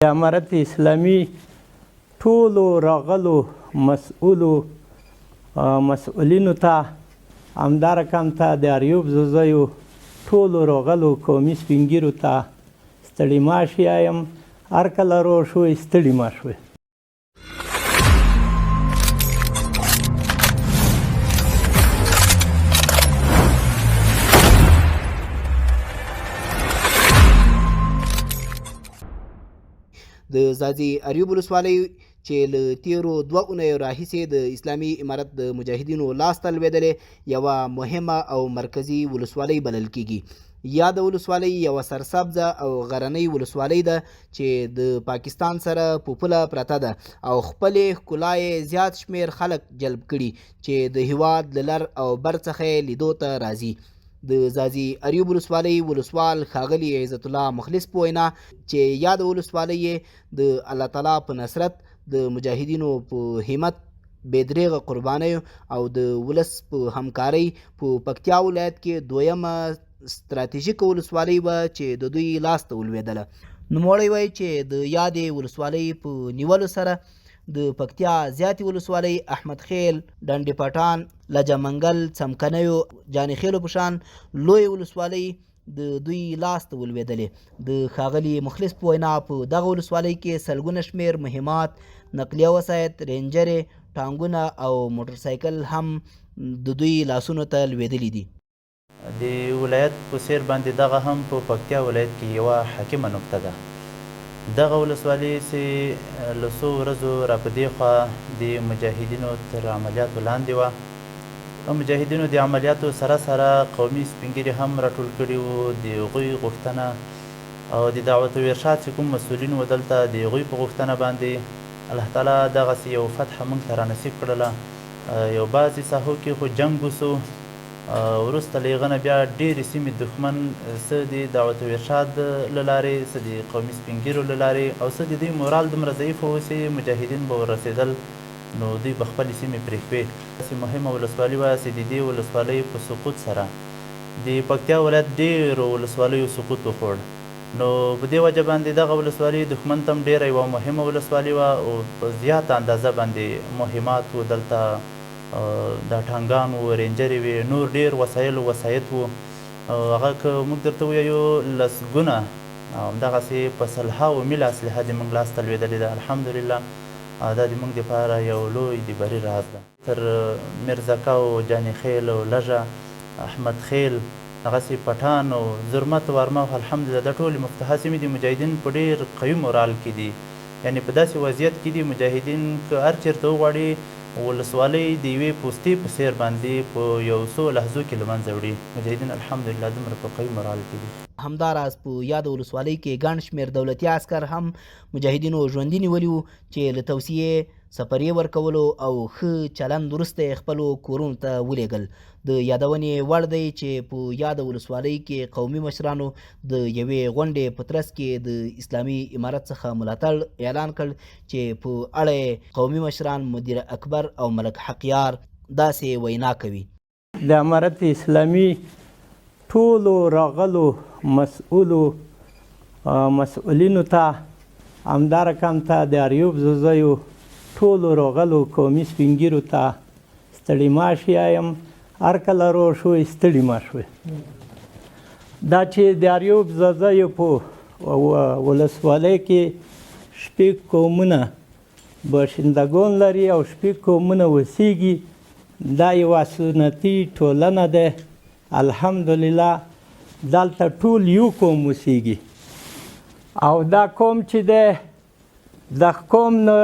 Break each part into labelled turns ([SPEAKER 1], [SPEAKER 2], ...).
[SPEAKER 1] د امارت اسلامي ټولو راغلو مسؤلینو ته همدا رقم ته د اريوب ځاځیو ټولو راغلو قومي سپین ږیرو ته ستړي مه شئ هر کله روغ شوئ ستړي مه شوئ.
[SPEAKER 2] د ځاځي اريوب ولسوالۍ چې له تیرو 2 اونیو راهیسې د اسلامي امارت د مجاهدینو لاسته لوېدلې یوه مهمه او مرکزي ولسوالۍ بلل کیږي. یا د ولسوالۍ یوه سرسبزه او غرنۍ ولسوالۍ ده چې د پاکستان سره په پوله پرته ده او خپلې ښکلا یې زیات شمېر خلک جلب کړي چې د هیواد له لر او بر څخه یې لیدو ته راځي. د ځاځي اريوب ولسوالۍ ولسوال ښاغلي عزت الله مخلص په وینا چې یا د ولسوالۍ د الله تعالی په نصرت د مجاهدینو په همت بېدریغه قربانیو او د ولس په همکارۍ په پکتيا ولایت کې دویمه ستراتیژیکه ولسوالۍ وه چې د دوی لاسته ولوېدله. نوموړی وایي چې د یادې ولسوالۍ په نیولو سره د پکتیا زیاتې ولسوالۍ احمد خیل، ډنډې پټان، لجه منګل، څمکنیو، جاني خیلو په شان لوی ولسوالۍ د دوی لاسته ولوېدلې. د ښاغلي مخلص په وینا په دغه ولسوالۍ کې سلګونه شمېر مهمات، نقلیه وسایط، رینجرې، ټانګونه او موټرسایکل هم د دوی لاسونو ته لوېدلي دي.
[SPEAKER 3] د ولایت په سیر باندې دغه هم په پکتیا ولایت کې یوه حاکمه نقطه ده. دغه ولسوالۍ چې له څو ورځو را په دې خوا د مجاهدینو تر عملیاتو لاندې وه. مجاهدینو د عملیاتو سره سره قومي سپین ږیري هم راټول کړي وو. د هغوی غوښتنه او د دعوت الارشاد چې کوم مسؤلین وو دلته د هغوی په غوښتنه باندې الله تعالی دغسې یو فتح موږ ته رانصیب کړله. یو بعضې ساحو کې خو جنګ وسو. وروسته له هغه نه بیا ډېرې سیمې دښمن څه د دعوت الارشاد له لارې، څه د قومي سپین ږیرو له لارې او څه د دوی مورال دومره ضعیفه و چې مجاهدین به ورسېدل نو دوی به خپلې سیمې پرېښوې. داسې مهمه ولسوالي وه چې د دې ولسوالۍ په سقوط سره د پکتیا ولایت ډېرو ولسوالیو سقوط وخوړ. نو په دې وجه باندې دغه ولسوالي دښمن ته هم ډېره یوه مهمه ولسوالي وه او په زیاته اندازه باندې مهمات و دلته، دا ټانګان و، رینجرې وې، نور ډېر وسایل و وسایط و. هغه که موږ درته ووایو لسګونه همدغسې په سلهاوو میله اسلحه د موږ لاسته لوېدلې ده. الحمدلله دا د موږ دپاره یو لوی د بري راز ده. تر میرزکه او جاني خیل او لژه، احمد خیل، هغسې پټان او زرمت و ارماو، الحمدلله دا ټولې مفتحه سیمې د مجاهدین په ډېر قوي مورال کې دي. یعنې په داسې وضعیت کې دي مجاهدین که هر چېرته وغواړي ولسوالۍ د یوې پوستې په سیر باندې په یو څو لحظو کې له منځه وړي. مجاهدین الحمدلله دومره په قوي مورال کې دي.
[SPEAKER 2] همداراز په یاده ولسوالۍ کې ګڼ شمېر دولتي عسکر هم مجاهدینو ژوندي نیولي وو چې له توصیې، سفریې ورکولو او ښه چلند وروسته یې خپلو کورونو ته ولېږل. د یادونې وړ دی چې په یاده ولسوالۍ کې قومي مشرانو د یوې غونډې په ترڅ کې د اسلامي امارت څخه ملاتړ اعلان کړ چې په اړه یې قومي مشران مدیر اکبر او ملک حقیار داسې وینا کوي.
[SPEAKER 1] د امارت اسلامي ټولو راغلو مسؤلینو ته همدا رقم ته د اريوب ځاځیو ټولو راغلو قومي سپین ږیرو ته ستړي مه شئ هر کله روغ شوئ ستړي مه شوئ. دا چې د اريوب ځاځیو په ولسوالۍ کې 6 قومونه باشندګان لري او 6 قومونه اوسیږي. دا یوه سنتي ټولنه ده. الحمدلله دلته ټول یو قوم اوسیږي او دا قوم چې دی د قوم نه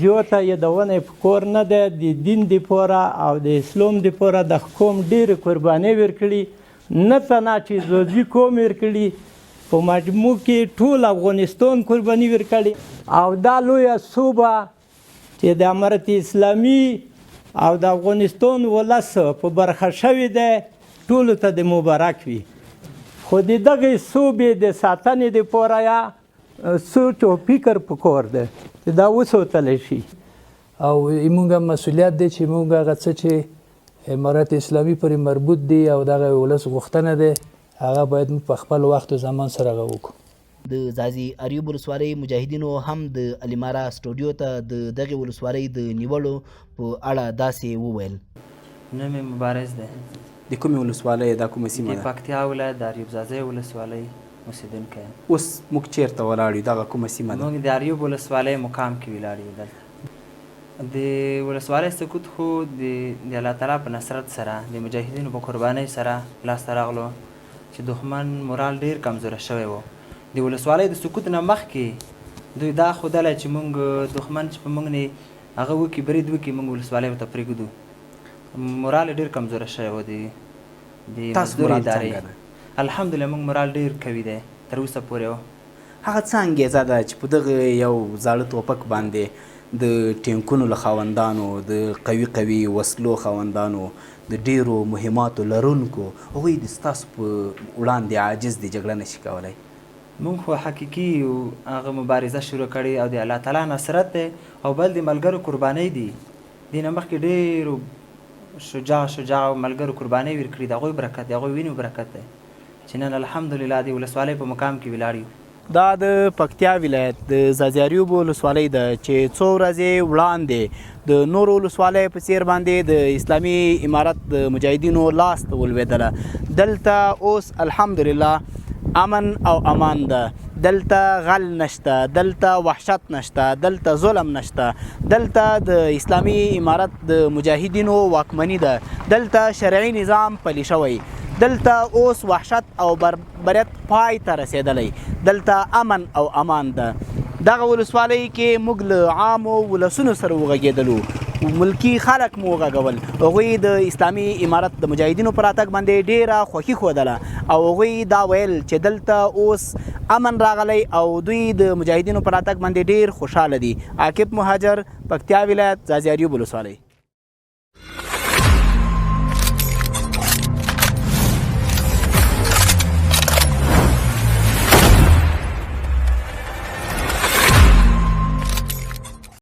[SPEAKER 1] زیاته یادونه په کور نه ده. د دین دپاره او د اسلام دپاره د قوم ډېرې قربانۍ ورکړي. نه تنها چې ځاځي قوم ورکړي، په مجموع کې ټول افغانستان قرباني ورکړي. او دا لویه صوبه چې د امارت اسلامي او د افغانستان ولس په برخه شوې ده ټولو ته د مبارک وي. خو د دغې صوبې د ساتنې دپاره یا سوچ او فکر پکار ده چې دا وساتلی شي.
[SPEAKER 4] او موږ مسؤلیت دی چې موږ هغه څه چې امارت اسلامي پرې مربوط دي او دغه ولس غوښتنه ده هغه باید موږ په خپل وخت او زمان سره هغه وکړو.
[SPEAKER 2] د ځاځي اريوب ولسوالۍ مجاهدینو هم د الیمارا سټوډیو ته د دغې ولسوالۍ د نیولو په اړه داسې وویل.
[SPEAKER 5] نوم یې مبارز دی.
[SPEAKER 6] د کومې ولسوالۍ دا کومه سیمه
[SPEAKER 5] د
[SPEAKER 6] ده؟
[SPEAKER 5] پکتيا ولایت د اريوب ځاځي ولسوالۍ اوسېدونکی یم.
[SPEAKER 6] اوس موږ چیرته ولاړ یو؟ دغه کومه سیمه ده؟
[SPEAKER 5] موږ د اريوب ولسوالۍ مقام کې ولاړ یو. دلته د ولسوالۍ سقوط خو د الله تعالی په نصرت سره د مجاهدینو په قربانۍ سره لاسته راغلو چې دښمن مورال ډېر کمزوره شوی و. د ولسوالۍ د سقوط نه مخکې دوی دا ښودلی چې موږ دښمن چې په موږ نه هغه وکړي برید وکړي موږ ولسوالۍ ورته پرېږدو. مورال یې ډېر کمزوره شوی و د مزدور ادارې. الحمدلله موږ مورال ډېر قوي دی تر اوسه پورې و.
[SPEAKER 6] هغه څه انګېزه ده چې په دغه یو زاړه توپک باندې د ټینکونو له خاوندانو، د قوي قوي وسلو خاوندانو، د ډېرو مهماتو لرونکو، هغوی د ستاسو په وړاندې عاجز دي، جګړه نشي کولی؟
[SPEAKER 5] موږ خو حقیقي هغه مبارزه شروع کړې او د الله تعالی نصرت دی او بل د ملګرو قربانۍ دي. دې نه مخکې ډېرو شجاع ملګرو قربانۍ ورکړي، د هغوی برکت دی، هغوی وینو برکت دی چې نن الحمدلله د ولسوالۍ په مقام کې ولاړ یو.
[SPEAKER 6] دا د پکتیا ولایت د ځاځي اريوب ولسوالۍ ده چې څو ورځې وړاندې د نورو ولسوالیو په څېر باندې د اسلامي امارت د مجاهدینو لاس ته ولوېدله. دلته اوس الحمدلله امن او امان ده. دلته غل نشته، دلته وحشت نشته، دلته ظلم نشته، دلته د اسلامي امارت د مجاهدینو واکمني ده، دلته شرعي نظام پلی شوی، دلته اوس وحشت او بربریت پای ته رسیدلی، دلته امن او امان ده. دغه ولسوالۍ کې موږ له عامو ولسونو سره وغږېدلو، ملکی خلک مو وغږول. هغوی د اسلامي امارت د مجاهدینو په راتګ باندې ډېره خوښي ښودله او هغوی دا ویل چې دلته اوس امن راغلی او دوی د مجاهدینو په راتګ باندې ډېر خوشحاله دي. عاقب مهاجر، پکتیا ولایت، ځاځي اريوب ولسوالۍ.